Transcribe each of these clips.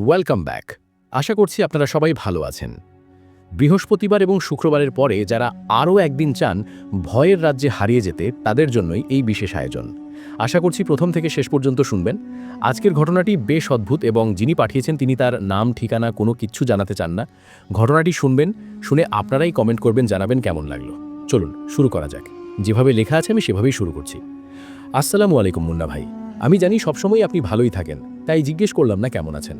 Welcome back. আশা করছি আপনারা সবাই ভালো আছেন। বৃহস্পতিবার এবং শুক্রবারের পরে যারা আরও একদিন চান ভয়ের রাজ্যে হারিয়ে যেতে, তাদের জন্যই এই বিশেষ আয়োজন। আশা করছি প্রথম থেকে শেষ পর্যন্ত শুনবেন। আজকের ঘটনাটি বেশ অদ্ভুত এবং যিনি পাঠিয়েছেন তিনি তার নাম ঠিকানা কোনো কিচ্ছু জানাতে চান না। ঘটনাটি শুনবেন, শুনে আপনারাই কমেন্ট করবেন, জানাবেন কেমন লাগলো। চলুন শুরু করা যাক। যেভাবে লেখা আছে আমি সেভাবেই শুরু করছি। আসসালামু আলাইকুম মুন্না ভাই। আমি জানি সবসময় আপনি ভালোই থাকেন, তাই জিজ্ঞেস করলাম না কেমন আছেন।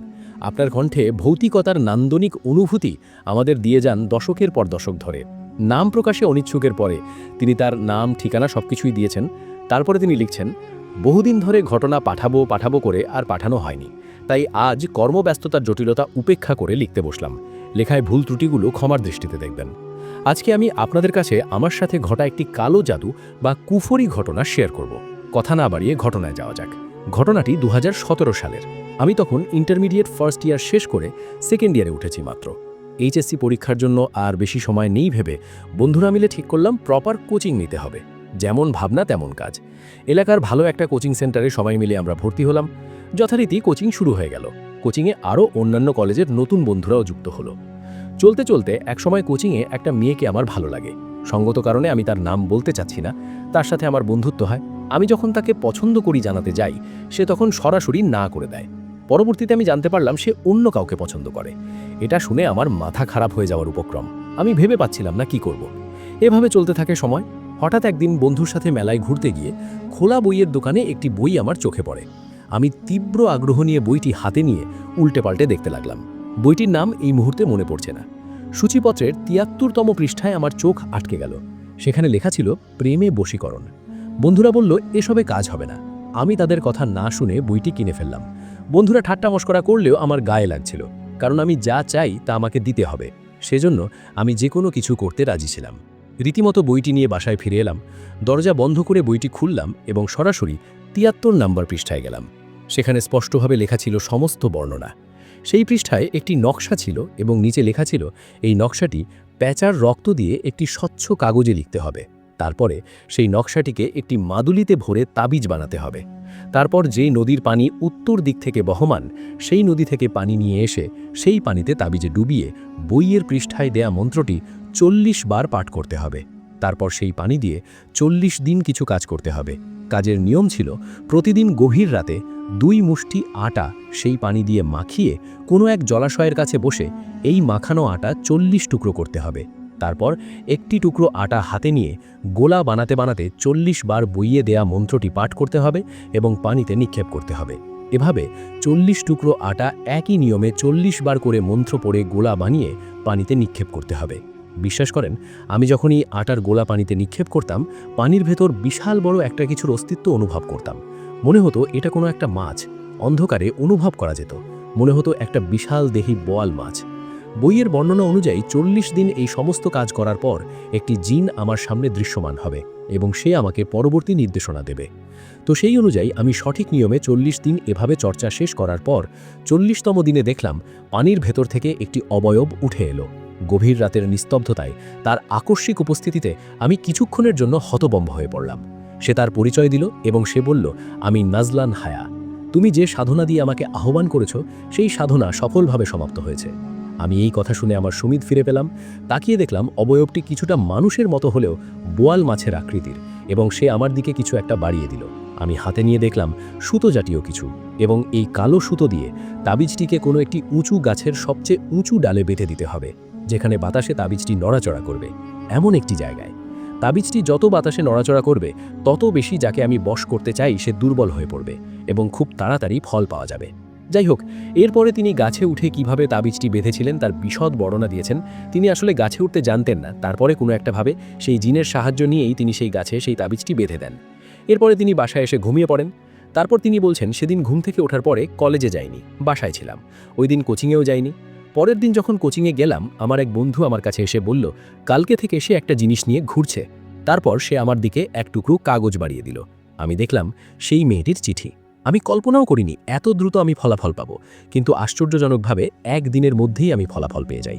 আপনার কণ্ঠে ভৌতিকতার নান্দনিক অনুভূতি আমাদের দিয়ে যান দশকের পর দশক ধরে। নাম প্রকাশে অনিচ্ছুকের পরে তিনি তার নাম ঠিকানা সবকিছুই দিয়েছেন। তারপরে তিনি লিখছেন, বহুদিন ধরে ঘটনা পাঠাবো করে আর পাঠানো হয়নি, তাই আজ কর্মব্যস্ততার জটিলতা উপেক্ষা করে লিখতে বসলাম। লেখায় ভুল ত্রুটিগুলো ক্ষমার দৃষ্টিতে দেখবেন। আজকে আমি আপনাদের কাছে আমার সাথে ঘটা একটি কালো জাদু বা কুফরি ঘটনা শেয়ার করব। কথা না বাড়িয়ে ঘটনায় যাওয়া যাক। ঘটনাটি 2017 সালের। আমি তখন ইন্টারমিডিয়েট ফার্স্ট ইয়ার শেষ করে সেকেন্ড ইয়ারে উঠেছি মাত্র। এইচএসসি পরীক্ষার জন্য আর বেশি সময় নেই ভেবে বন্ধুরা মিলে ঠিক করলাম প্রপার কোচিং নিতে হবে। যেমন ভাবনা তেমন কাজ। এলাকার ভালো একটা কোচিং সেন্টারে সবাই মিলে আমরা ভর্তি হলাম। যথারীতি কোচিং শুরু হয়ে গেল। কোচিংয়ে আরও অন্যান্য কলেজের নতুন বন্ধুরাও যুক্ত হলো। চলতে চলতে একসময় কোচিংয়ে একটা মেয়েকে আমার ভালো লাগে। সঙ্গত কারণে আমি তার নাম বলতে চাচ্ছি না, তার সাথে আমার বন্ধুত্ব হয়। আমি যখন তাকে পছন্দ করি জানাতে যাই, সে তখন সরাসরি না করে দেয়। পরবর্তীতে আমি জানতে পারলাম সে অন্য কাউকে পছন্দ করে। এটা শুনে আমার মাথা খারাপ হয়ে যাওয়ার উপক্রম। আমি ভেবে পাচ্ছিলাম না কি করব। এভাবে চলতে থাকে সময়। হঠাৎ একদিন বন্ধুর সাথে মেলায় ঘুরতে গিয়ে খোলা বইয়ের দোকানে একটি বই আমার চোখে পড়ে। আমি তীব্র আগ্রহ নিয়ে বইটি হাতে নিয়ে উল্টে পাল্টে দেখতে লাগলাম। বইটির নাম এই মুহূর্তে মনে পড়ছে না। সূচিপত্রের ৭৩তম পৃষ্ঠায় আমার চোখ আটকে গেল। সেখানে লেখা ছিল প্রেমে বশীকরণ। বন্ধুরা বলল এসবে কাজ হবে না। আমি তাদের কথা না শুনে বইটি কিনে ফেললাম। বন্ধুরা ঠাট্টা মশকরা করলেও আমার গায়ে লাগছিল, কারণ আমি যা চাই তা আমাকে দিতে হবে। সেজন্য আমি যে কোনো কিছু করতে রাজি ছিলাম। রীতিমতো বইটি নিয়ে বাসায় ফিরে এলাম। দরজা বন্ধ করে বইটি খুললাম এবং সরাসরি ৭৩ নম্বর পৃষ্ঠায় গেলাম। সেখানে স্পষ্টভাবে লেখা ছিল সমস্ত বর্ণনা। সেই পৃষ্ঠায় একটি নকশা ছিল এবং নিচে লেখা ছিল এই নকশাটি প্যাঁচার রক্ত দিয়ে একটি স্বচ্ছ কাগজে লিখতে হবে। তারপরে সেই নকশাটিকে একটি মাদুলিতে ভরে তাবিজ বানাতে হবে। তারপর যেই নদীর পানি উত্তর দিক থেকে বহমান, সেই নদী থেকে পানি নিয়ে এসে সেই পানিতে তাবিজে ডুবিয়ে বইয়ের পৃষ্ঠায় দেয়া মন্ত্রটি ৪০ বার পাঠ করতে হবে। তারপর সেই পানি দিয়ে ৪০ দিন কিছু কাজ করতে হবে। কাজের নিয়ম ছিল প্রতিদিন গভীর রাতে ২ মুষ্টি আটা সেই পানি দিয়ে মাখিয়ে কোনো এক জলাশয়ের কাছে বসে এই মাখানো আটা ৪০ টুকরো করতে হবে। তারপর একটি টুকরো আটা হাতে নিয়ে গোলা বানাতে বানাতে ৪০ বার বইয়ে দেয়া মন্ত্রটি পাঠ করতে হবে এবং পানিতে নিক্ষেপ করতে হবে। এভাবে ৪০ টুকরো আটা একই নিয়মে ৪০ বার করে মন্ত্র পড়ে গোলা বানিয়ে পানিতে নিক্ষেপ করতে হবে। বিশ্বাস করেন, আমি যখনই আটার গোলা পানিতে নিক্ষেপ করতাম, পানির ভেতর বিশাল বড় একটা কিছুর অস্তিত্ব অনুভব করতাম। মনে হতো এটা কোনো একটা মাছ। অন্ধকারে অনুভব করা যেত। মনে হতো একটা বিশাল দেহী বোয়াল মাছ। বইয়ের বর্ণনা অনুযায়ী ৪০ দিন এই সমস্ত কাজ করার পর একটি জিন আমার সামনে দৃশ্যমান হবে এবং সে আমাকে পরবর্তী নির্দেশনা দেবে। তো সেই অনুযায়ী আমি সঠিক নিয়মে ৪০ দিন এভাবে চর্চা শেষ করার পর ৪০তম দিনে দেখলাম পানির ভেতর থেকে একটি অবয়ব উঠে এলো। গভীর রাতের নিস্তব্ধতায় তার আকস্মিক উপস্থিতিতে আমি কিছুক্ষণের জন্য হতভম্ব হয়ে পড়লাম। সে তার পরিচয় দিল এবং সে বলল, আমি নাজলান হায়া। তুমি যে সাধনা দিয়ে আমাকে আহ্বান করেছ, সেই সাধনা সফলভাবে সমাপ্ত হয়েছে। আমি এই কথা শুনে আমার সুমিত ফিরে পেলাম। তাকিয়ে দেখলাম অবয়বটি কিছুটা মানুষের মতো হলেও বোয়াল মাছের আকৃতির, এবং সে আমার দিকে কিছু একটা বাড়িয়ে দিল। আমি হাতে নিয়ে দেখলাম সুতো জাতীয় কিছু, এবং এই কালো সুতো দিয়ে তাবিজটিকে কোনো একটি উঁচু গাছের সবচেয়ে উঁচু ডালে বেঁধে দিতে হবে, যেখানে বাতাসে তাবিজটি নড়াচড়া করবে। এমন একটি জায়গায় তাবিজটি যত বাতাসে নড়াচড়া করবে, তত বেশি যাকে আমি বশ করতে চাই সে দুর্বল হয়ে পড়বে এবং খুব তাড়াতাড়ি ফল পাওয়া যাবে। যাই হোক, এরপরে তিনি গাছে উঠে কিভাবে তাবিজটি বেঁধেছিলেন তার বিশদ বর্ণনা দিয়েছেন। তিনি আসলে গাছে উঠতে জানতেন না। তারপরে কোনো একটাভাবে সেই জিনের সাহায্য নিয়েই তিনি সেই গাছে সেই তাবিজটি বেঁধে দেন। এরপরে তিনি বাসায় এসে ঘুমিয়ে পড়েন। তারপর তিনি বলছেন, সেদিন ঘুম থেকে ওঠার পরে কলেজে যাইনি, বাসায় ছিলাম। ওই দিন কোচিংয়েও যাইনি। পরের দিন যখন কোচিংয়ে গেলাম, আমার এক বন্ধু আমার কাছে এসে বলল, কালকে থেকে সে একটা জিনিস নিয়ে ঘুরছে। তারপর সে আমার দিকে এক টুকরো কাগজ বাড়িয়ে দিল। আমি দেখলাম সেই মেয়েটির চিঠি। আমি কল্পনাও করিনি এত দ্রুত আমি ফলাফল পাবো, কিন্তু আশ্চর্যজনকভাবে একদিনের মধ্যেই আমি ফলাফল পেয়ে যাই।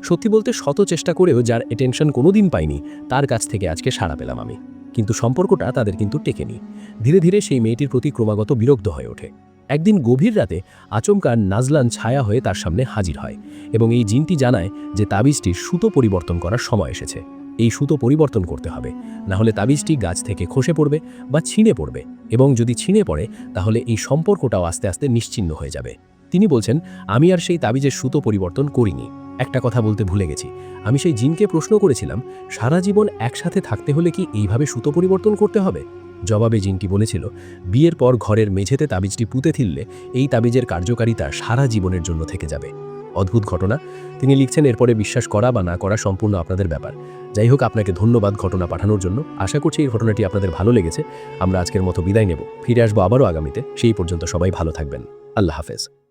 সত্যি বলতে শত চেষ্টা করেও যার অ্যাটেনশন কোনোদিন পাইনি, তার কাছ থেকে আজকে সাড়া পেলাম আমি। কিন্তু সম্পর্কটা তাদের কিন্তু টেকেনি। ধীরে ধীরে সেই মেয়েটির প্রতি ক্রমাগত বিরক্ত হয়ে ওঠে। একদিন গভীর রাতে আচমকা নাজলান ছায়া হয়ে তার সামনে হাজির হয় এবং এই জিনটি জানায় যে তাবিজটির সুতো পরিবর্তন করার সময় এসেছে। এই সুতো পরিবর্তন করতে হবে, না হলে তাবিজটি গাছ থেকে খসে পড়বে বা ছিঁড়ে পড়বে, এবং যদি ছিঁড়ে পড়ে তাহলে এই সম্পর্কটাও আস্তে আস্তে নিশ্চিহ্ন হয়ে যাবে। তিনি বলছেন, আমি আর সেই তাবিজের সুতো পরিবর্তন করিনি। একটা কথা বলতে ভুলে গেছি, আমি সেই জিনকে প্রশ্ন করেছিলাম, সারা জীবন একসাথে থাকতে হলে কি এইভাবে সুতো পরিবর্তন করতে হবে? জবাবে জিনটি বলেছিল, বিয়ের পর ঘরের মেঝেতে তাবিজটি পুঁতে ফেললে এই তাবিজের কার্যকারিতা সারা জীবনের জন্য থেকে যাবে। অদ্ভুত ঘটনা। তিনি লিখছেন, এরপরে বিশ্বাস করা বা না করা সম্পূর্ণ আপনাদের ব্যাপার। যাই হোক, আপনাকে ধন্যবাদ ঘটনা পাঠানোর জন্য। আশা করছি এই ঘটনাটি আপনাদের ভালো লেগেছে। আমরা আজকের মতো বিদায় নেব, ফিরে আসবো আবারও আগামীতে। সেই পর্যন্ত সবাই ভালো থাকবেন। আল্লাহ হাফেজ।